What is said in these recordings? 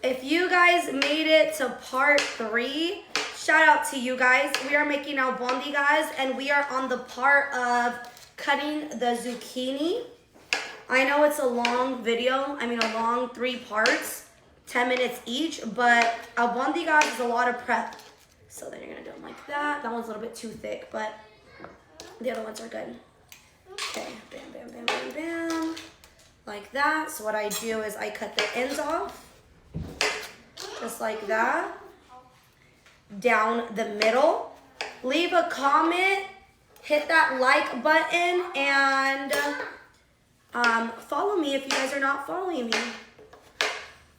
If you guys made it to part 3, shout out to you guys. We are making albondigas and we are on the part of cutting the zucchini. I know it's a long video, a long 3 parts, 10 minutes each, but albondigas is a lot of prep. So then you're gonna do them like that. That one's a little bit too thick, but the other ones are good. Okay, bam, bam, bam, bam, bam. Like that. So what I do is I cut the ends off. Just like that. Down the middle. Leave a comment. Hit that like button. And follow me if you guys are not following me.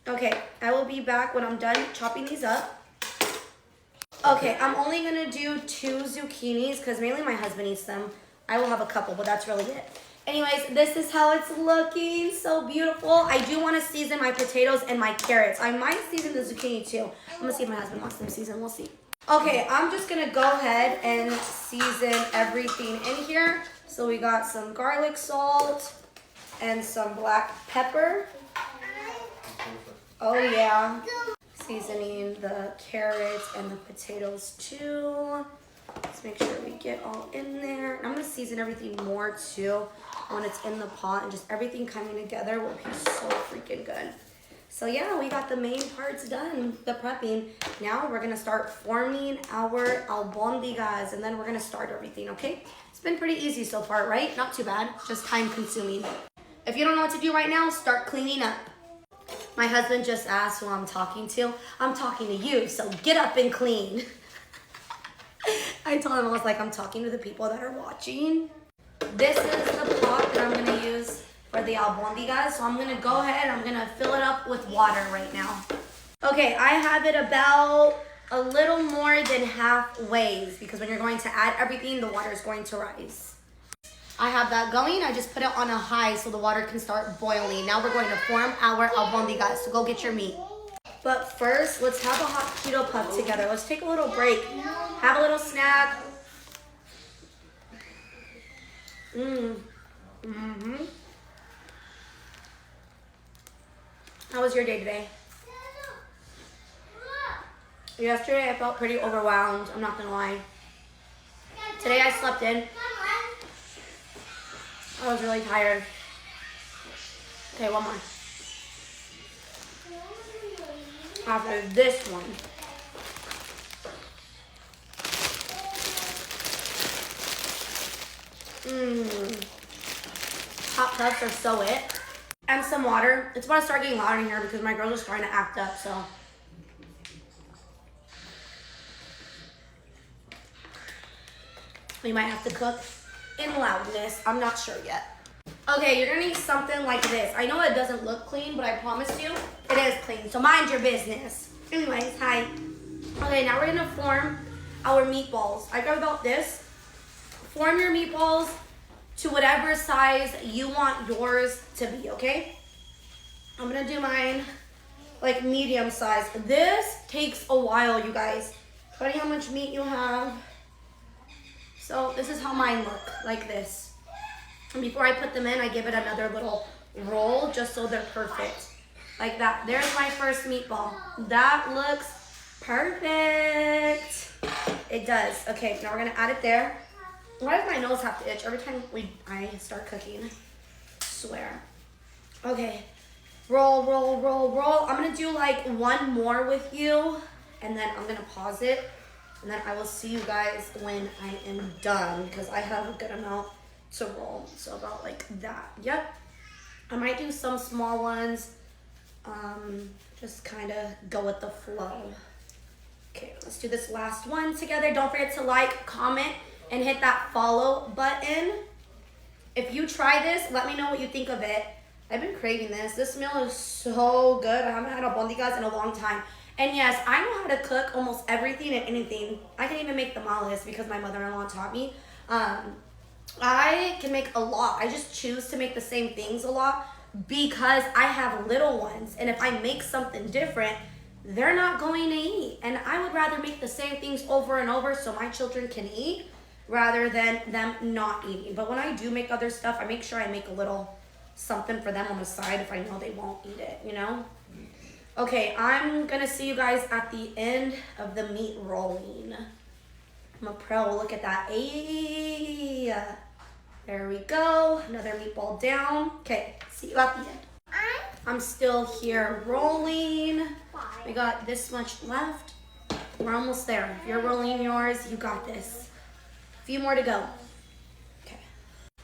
Okay, I will be back when I'm done chopping these up. Okay, I'm only going to do 2 zucchinis because mainly my husband eats them. I will have a couple, but that's really it. Anyways, this is how it's looking. So beautiful. I do want to season my potatoes and my carrots. I might season the zucchini too. I'm going to see if my husband wants them seasoned. We'll see. Okay, I'm just going to go ahead and season everything in here. So we got some garlic salt and some black pepper. Oh, yeah. Seasoning the carrots and the potatoes too. Let's make sure we get all in there. I'm going to season everything more too when it's in the pot, and just everything coming together will be so freaking good. So yeah, we got the main parts done, the prepping. Now we're going to start forming our albondigas, and then we're going to start everything, okay? It's been pretty easy so far, right? Not too bad, just time consuming. If you don't know what to do right now, start cleaning up. My husband just asked who I'm talking to. I'm talking to you, so get up and clean. I told him, I was like, I'm talking to the people that are watching. This is the pot that I'm going to use for the albondigas. So I'm going to go ahead and I'm going to fill it up with water right now. Okay, I have it about a little more than halfway because when you're going to add everything, the water is going to rise. I have that going. I just put it on a high so the water can start boiling. Now we're going to form our albondigas. So go get your meat. But first, let's have a hot Cheeto Puff together. Let's take a little break. Have a little snack. How was your day today? Yesterday, I felt pretty overwhelmed. I'm not going to lie. Today, I slept in. I was really tired. Okay, one more. After this one. Hot puffs are so it. And some water. It's about to start getting loud in here because my girls are starting to act up, so. We might have to cook in loudness. I'm not sure yet. Okay, you're gonna need something like this. I know it doesn't look clean, but I promise you, it is clean. So mind your business. Anyways, hi. Okay, now we're gonna form our meatballs. I got about this. Form your meatballs to whatever size you want yours to be, okay? I'm gonna do mine like medium size. This takes a while, you guys. Depending how much meat you have. So this is how mine look, like this. And before I put them in, I give it another little roll just so they're perfect. Like that. There's my first meatball. That looks perfect. It does. Okay, now we're gonna add it there. Why does my nose have to itch every time I start cooking? I swear. Okay, roll, roll, roll, roll. I'm gonna do like one more with you, and then I'm gonna pause it, and then I will see you guys when I am done because I have a good amount to roll. So about like that. Yep. I might do some small ones. Just kind of go with the flow. Okay, let's do this last one together. Don't forget to like, comment, and hit that follow button. If you try this, let me know what you think of it. I've been craving this. This meal is so good. I haven't had albondigas in a long time. And yes, I know how to cook almost everything and anything. I can even make tamales because my mother-in-law taught me. I can make a lot. I just choose to make the same things a lot because I have little ones. And if I make something different, they're not going to eat. And I would rather make the same things over and over so my children can eat rather than them not eating. But when I do make other stuff, I make sure I make a little something for them on the side if I know they won't eat it, you know? Okay, I'm gonna see you guys at the end of the meat rolling. I'm a pro, look at that. Ayy. There we go, another meatball down. Okay, see you at the end. I'm still here rolling. We got this much left. We're almost there. If you're rolling yours, you got this. A few more to go. Okay.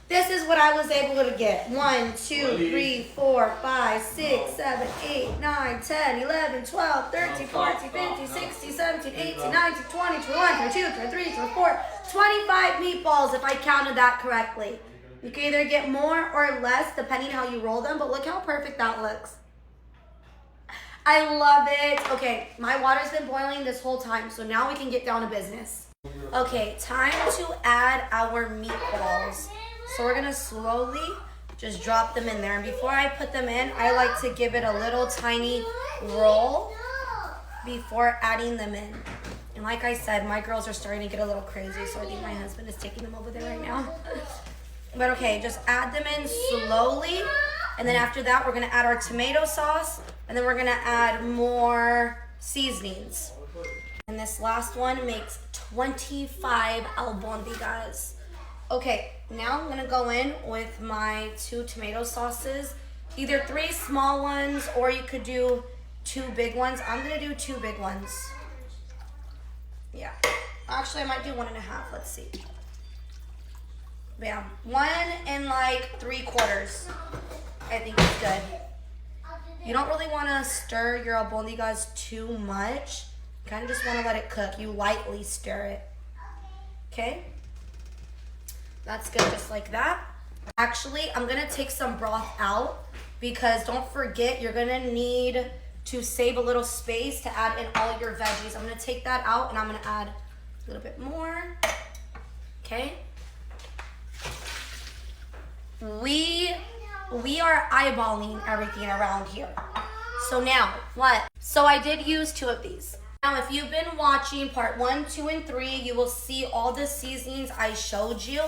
This is what I was able to get. 1, 2, 3, 4, 5, 6, 7, 8, 9, 10, 11, 12, 13, 14, 15, 16, 17, 18, 19, 20, 21, 22, 23, 24, 25 meatballs if I counted that correctly. You can either get more or less depending how you roll them, but look how perfect that looks. I love it. Okay, my water's been boiling this whole time, so now we can get down to business. Okay, time to add our meatballs. So we're gonna slowly just drop them in there. And before I put them in, I like to give it a little tiny roll before adding them in. And like I said, my girls are starting to get a little crazy, so I think my husband is taking them over there right now. But okay, just add them in slowly. And then after that, we're gonna add our tomato sauce, and then we're gonna add more seasonings. And this last one makes 25 albondigas. Okay, now I'm gonna go in with my 2 tomato sauces. Either 3 small ones, or you could do 2 big ones. I'm gonna do 2 big ones. Yeah, actually I might do 1.5, let's see. Bam, 1 and like 3/4. I think it's good. You don't really want to stir your albondigas too much. You kind of just want to let it cook. You lightly stir it. Okay? That's good, just like that. Actually, I'm going to take some broth out because don't forget, you're going to need to save a little space to add in all your veggies. I'm going to take that out and I'm going to add a little bit more. Okay? We are eyeballing everything around here. So now, what? So I did use 2 of these. Now, if you've been watching part 1, 2, and 3, you will see all the seasonings I showed you.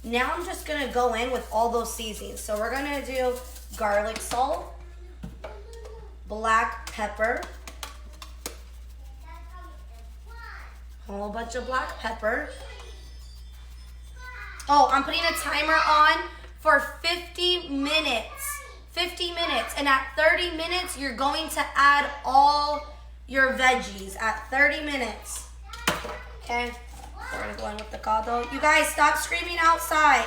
Now I'm just gonna go in with all those seasonings. So we're gonna do garlic salt, black pepper, a whole bunch of black pepper. Oh, I'm putting a timer on for 50 minutes. 50 minutes. And at 30 minutes, you're going to add all your veggies at 30 minutes. Okay? We're going to go in with the caldo. You guys, stop screaming outside.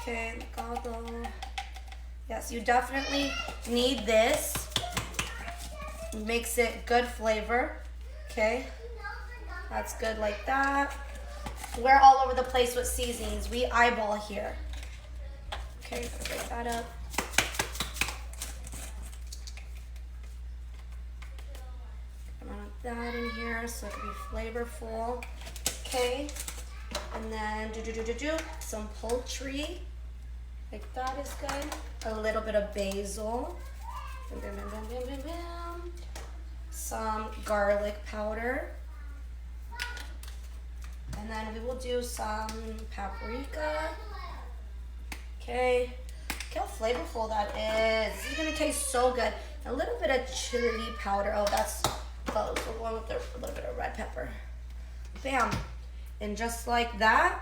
Okay, the caldo. Yes, you definitely need this. It makes it good flavor. Okay? That's good like that. We're all over the place with seasonings. We eyeball here. Okay, break that up. Put that in here so it can be flavorful. Okay, and then some poultry. Like that is good. A little bit of basil. Bam, bam, bam, bam, bam, bam. Some garlic powder. And then we will do some paprika. Okay. Look how flavorful that is. This is gonna taste so good. A little bit of chili powder. Oh, that's close. We're going with a little bit of red pepper. Bam. And just like that,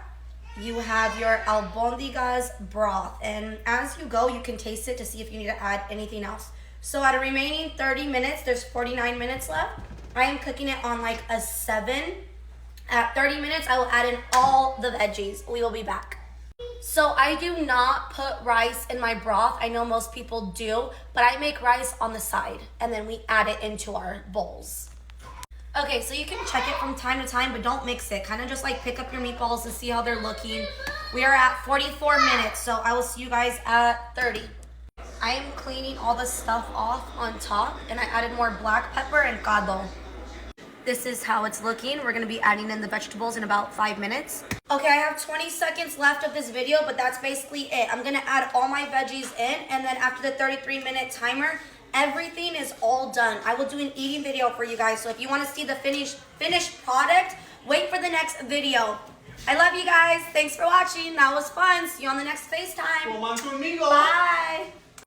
you have your albondigas broth. And as you go, you can taste it to see if you need to add anything else. So at a remaining 30 minutes, there's 49 minutes left. I am cooking it on like a 7. At 30 minutes, I will add in all the veggies. We will be back. So I do not put rice in my broth. I know most people do, but I make rice on the side, and then we add it into our bowls. Okay, so you can check it from time to time, but don't mix it. Kind of just like pick up your meatballs and see how they're looking. We are at 44 minutes, so I will see you guys at 30. I am cleaning all the stuff off on top, and I added more black pepper and caldo. This is how it's looking. We're gonna be adding in the vegetables in about 5 minutes. Okay, I have 20 seconds left of this video, but that's basically it. I'm gonna add all my veggies in, and then after the 33-minute timer, everything is all done. I will do an eating video for you guys, so if you wanna see the finished product, wait for the next video. I love you guys. Thanks for watching. That was fun. See you on the next FaceTime. Bye.